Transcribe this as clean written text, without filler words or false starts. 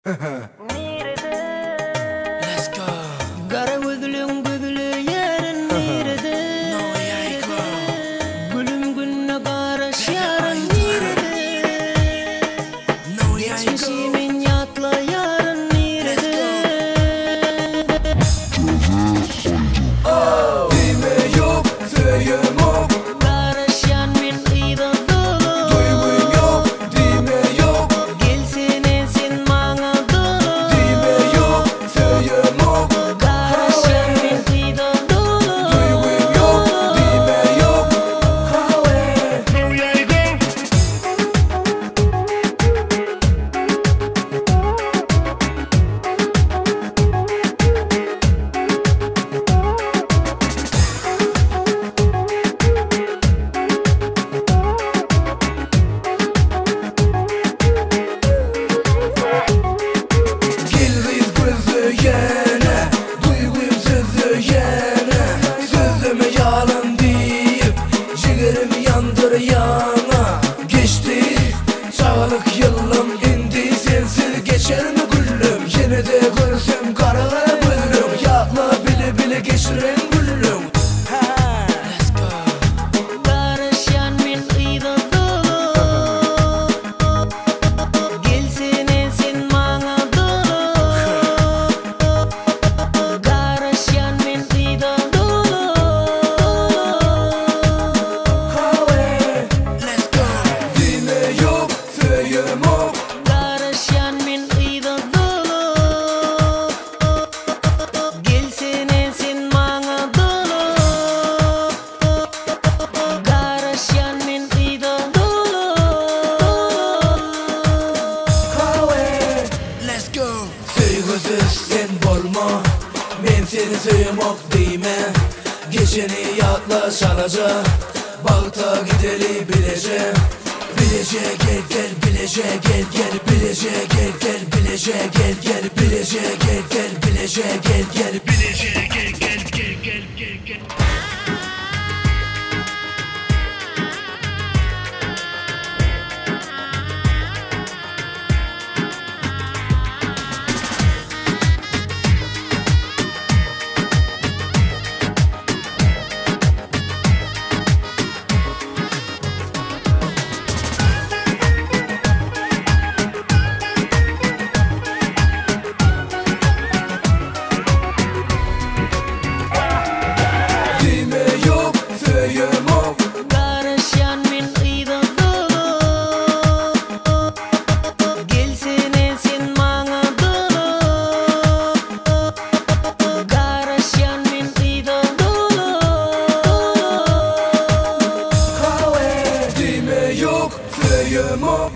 Let's go. Kara gözlü yarın nerede? No way, girl. Gülüm gününe karış yarın nerede? No way, girl. Geçmişimin yatla yarın nerede? Dime yok, söyüm yok. Karışan min ıyda dolu. Duygum yok, dime yok. Gelsin ensin bana dolu. Dime yok, söyüm yok. Karışan min ıyda dolu. Duygum yok, dime yok. Gilriz gözü yene, duygum sözü yene. Sözümü yalan deyip, ciğerimi yandır yana. Geçti çağlık yılım, indi sensiz geçer mi güllüm? Yine de görsem karalara bölüm, yatla bile bile geçiren güllüm. Let's go. Karışan min ıyda dolu. Gelsin ensin bana dolu. Karışan min ıyda dolu. Let's go. Dime yok, söyüm yok. Karışan min ıyda dolu. Gelsin ensin bana dolu. Karışan min ıyda dolu. Let's go. Söygüsüz sen bolma, men seni söylemek deyme. Geçeni yatla şalaca, bağta gideli bilece. Bilece gel gel, bilece gel gel, bilece gel gel, bilece gel gel, bilece gel gel, bilece gel gel, bilece gel gel gel gel gel gel. Dime yok, söyüm yok. Karışan min ıyda dolu. Gelsin ensin bana dolu. Karışan min ıyda dolu. Dime yok, söyüm yok.